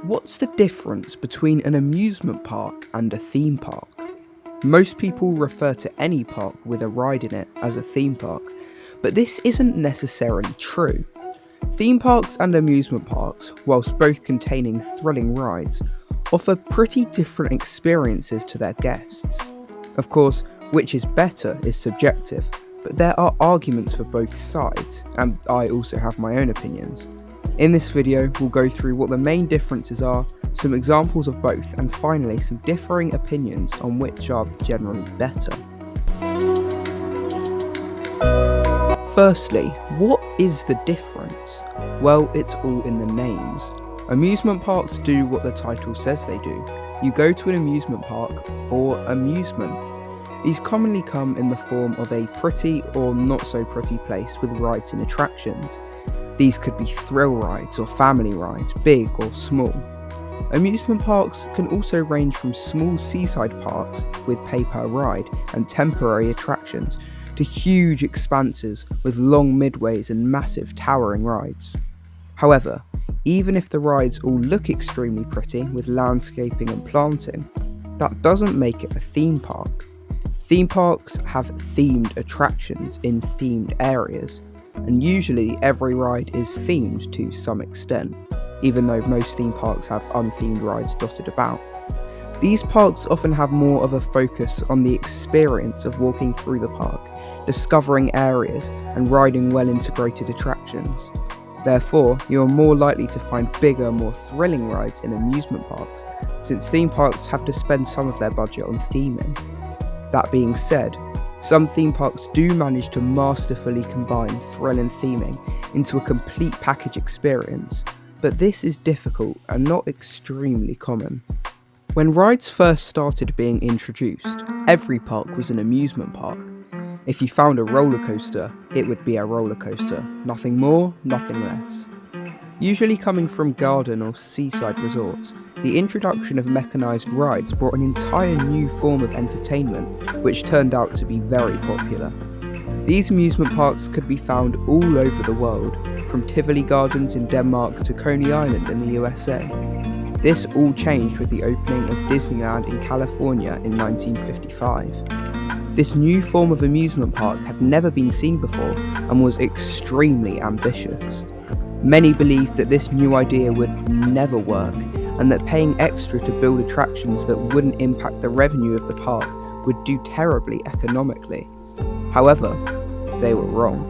What's the difference between an amusement park and a theme park? Most people refer to any park with a ride in it as a theme park, but this isn't necessarily true. Theme parks and amusement parks, whilst both containing thrilling rides, offer pretty different experiences to their guests. Of course, which is better is subjective, but there are arguments for both sides, and I also have my own opinions. In this video, we'll go through what the main differences are, some examples of both, and finally some differing opinions on which are generally better. Firstly, what is the difference? Well, it's all in the names. Amusement parks do what the title says they do. You go to an amusement park for amusement. These commonly come in the form of a pretty or not so pretty place with rides and attractions. These could be thrill rides or family rides, big or small. Amusement parks can also range from small seaside parks with pay per ride and temporary attractions to huge expanses with long midways and massive towering rides. However, even if the rides all look extremely pretty with landscaping and planting, that doesn't make it a theme park. Theme parks have themed attractions in themed areas, and usually every ride is themed to some extent, even though most theme parks have unthemed rides dotted about. These parks often have more of a focus on the experience of walking through the park, discovering areas, and riding well-integrated attractions. Therefore, you are more likely to find bigger, more thrilling rides in amusement parks, since theme parks have to spend some of their budget on theming. That being said, some theme parks do manage to masterfully combine thrill and theming into a complete package experience, but this is difficult and not extremely common. When rides first started being introduced, every park was an amusement park. If you found a roller coaster, it would be a roller coaster, nothing more, nothing less. Usually coming from garden or seaside resorts, the introduction of mechanised rides brought an entire new form of entertainment, which turned out to be very popular. These amusement parks could be found all over the world, from Tivoli Gardens in Denmark to Coney Island in the USA. This all changed with the opening of Disneyland in California in 1955. This new form of amusement park had never been seen before and was extremely ambitious. Many believed that this new idea would never work, and that paying extra to build attractions that wouldn't impact the revenue of the park would do terribly economically. However, they were wrong.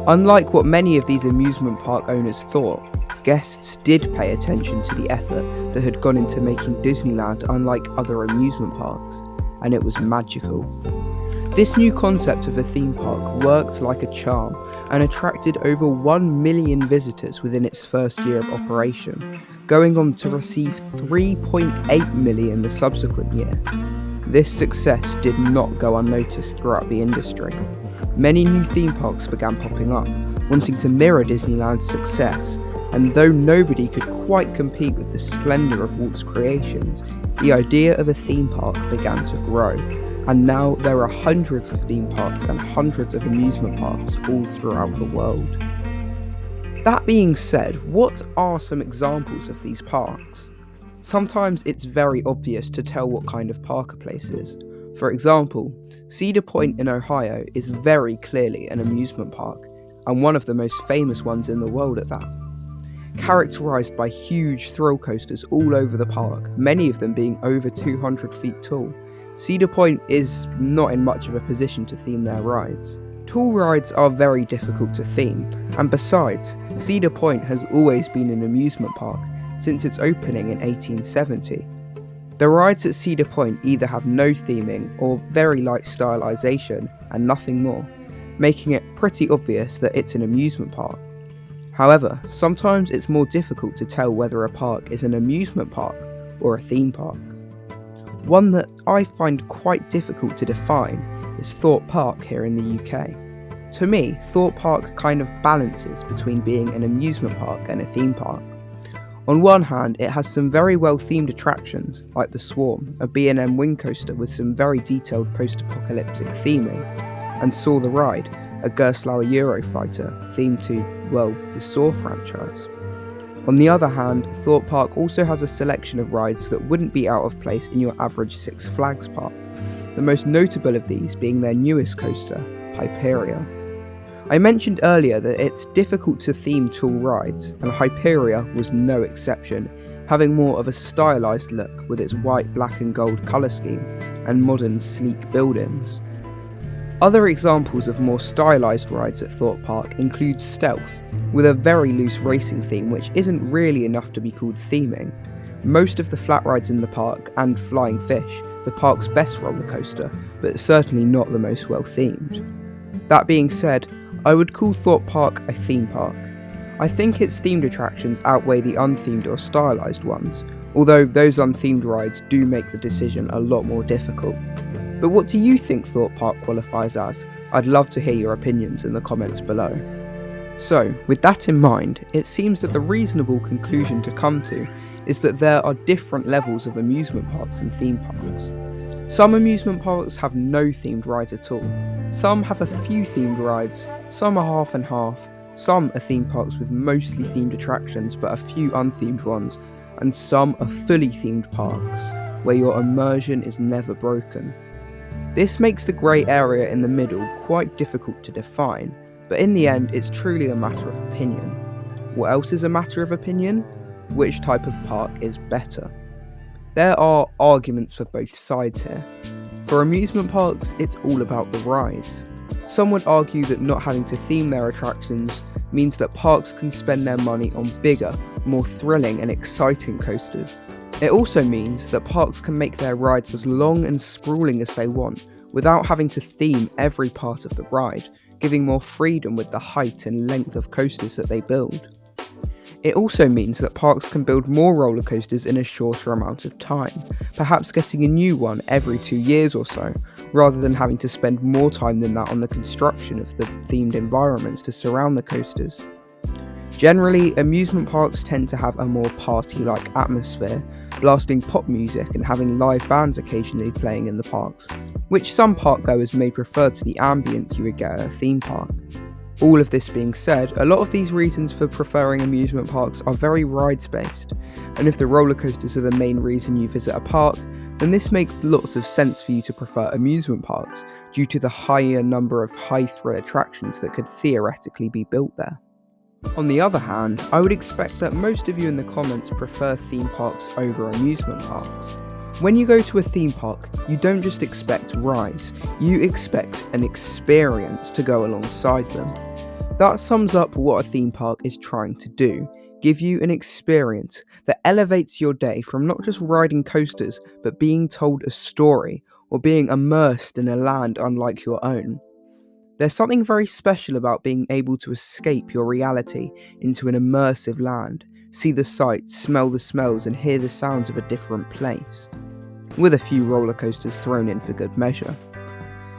Unlike what many of these amusement park owners thought, guests did pay attention to the effort that had gone into making Disneyland unlike other amusement parks, and it was magical. This new concept of a theme park worked like a charm and attracted over 1 million visitors within its first year of operation, going on to receive 3.8 million the subsequent year. This success did not go unnoticed throughout the industry. Many new theme parks began popping up, wanting to mirror Disneyland's success, and though nobody could quite compete with the splendour of Walt's creations, the idea of a theme park began to grow. And now there are hundreds of theme parks and hundreds of amusement parks all throughout the world. That being said, what are some examples of these parks? Sometimes it's very obvious to tell what kind of park a place is. For example, Cedar Point in Ohio is very clearly an amusement park, and one of the most famous ones in the world at that. Characterised by huge thrill coasters all over the park, many of them being over 200 feet tall, Cedar Point is not in much of a position to theme their rides. Tall rides are very difficult to theme, and besides, Cedar Point has always been an amusement park since its opening in 1870. The rides at Cedar Point either have no theming or very light stylisation and nothing more, making it pretty obvious that it's an amusement park. However, sometimes it's more difficult to tell whether a park is an amusement park or a theme park. One that I find quite difficult to define is Thorpe Park here in the UK. To me, Thorpe Park kind of balances between being an amusement park and a theme park. On one hand, it has some very well themed attractions, like the Swarm, a B&M wing coaster with some very detailed post-apocalyptic theming, and Saw the Ride, a Gerstlauer Eurofighter themed to, well, the Saw franchise. On the other hand, Thorpe Park also has a selection of rides that wouldn't be out of place in your average Six Flags park, the most notable of these being their newest coaster, Hyperia. I mentioned earlier that it's difficult to theme tall rides, and Hyperia was no exception, having more of a stylised look with its white, black and gold colour scheme and modern sleek buildings. Other examples of more stylised rides at Thorpe Park include Stealth, with a very loose racing theme which isn't really enough to be called theming. Most of the flat rides in the park, and Flying Fish, the park's best roller coaster, but certainly not the most well themed. That being said, I would call Thorpe Park a theme park. I think its themed attractions outweigh the unthemed or stylised ones, although those unthemed rides do make the decision a lot more difficult. But what do you think Thorpe Park qualifies as? I'd love to hear your opinions in the comments below. So, with that in mind, it seems that the reasonable conclusion to come to is that there are different levels of amusement parks and theme parks. Some amusement parks have no themed rides at all, some have a few themed rides, some are half and half, some are theme parks with mostly themed attractions but a few unthemed ones, and some are fully themed parks, where your immersion is never broken. This makes the grey area in the middle quite difficult to define, but in the end it's truly a matter of opinion. What else is a matter of opinion? Which type of park is better? There are arguments for both sides here. For amusement parks, it's all about the rides. Some would argue that not having to theme their attractions means that parks can spend their money on bigger, more thrilling and exciting coasters. It also means that parks can make their rides as long and sprawling as they want, without having to theme every part of the ride, giving more freedom with the height and length of coasters that they build. It also means that parks can build more roller coasters in a shorter amount of time, perhaps getting a new one every 2 years or so, rather than having to spend more time than that on the construction of the themed environments to surround the coasters. Generally, amusement parks tend to have a more party-like atmosphere, blasting pop music and having live bands occasionally playing in the parks, which some park goers may prefer to the ambience you would get at a theme park. All of this being said, a lot of these reasons for preferring amusement parks are very rides-based, and if the roller coasters are the main reason you visit a park, then this makes lots of sense for you to prefer amusement parks, due to the higher number of high-thrill attractions that could theoretically be built there. On the other hand, I would expect that most of you in the comments prefer theme parks over amusement parks. When you go to a theme park, you don't just expect rides, you expect an experience to go alongside them. That sums up what a theme park is trying to do, give you an experience that elevates your day from not just riding coasters, but being told a story, or being immersed in a land unlike your own. There's something very special about being able to escape your reality into an immersive land, see the sights, smell the smells, and hear the sounds of a different place, with a few roller coasters thrown in for good measure.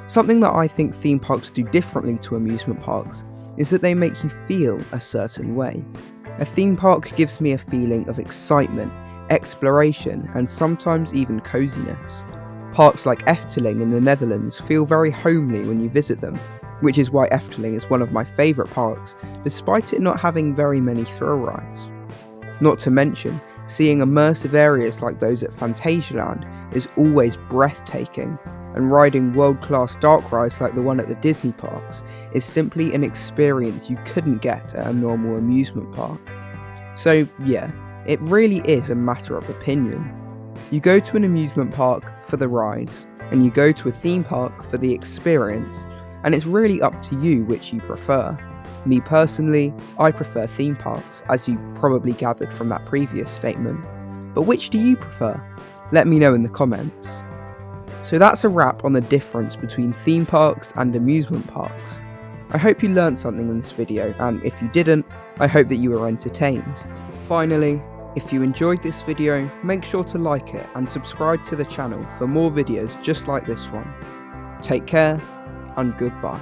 Something that I think theme parks do differently to amusement parks is that they make you feel a certain way. A theme park gives me a feeling of excitement, exploration, and sometimes even coziness. Parks like Efteling in the Netherlands feel very homely when you visit them, which is why Efteling is one of my favourite parks, despite it not having very many thrill rides. Not to mention, seeing immersive areas like those at Phantasialand is always breathtaking, and riding world-class dark rides like the one at the Disney parks is simply an experience you couldn't get at a normal amusement park. So yeah, it really is a matter of opinion. You go to an amusement park for the rides, and you go to a theme park for the experience, and it's really up to you which you prefer. Me personally, I prefer theme parks, as you probably gathered from that previous statement. But which do you prefer? Let me know in the comments. So that's a wrap on the difference between theme parks and amusement parks. I hope you learned something in this video, and if you didn't, I hope that you were entertained. Finally, if you enjoyed this video, make sure to like it and subscribe to the channel for more videos just like this one. Take care, and goodbye.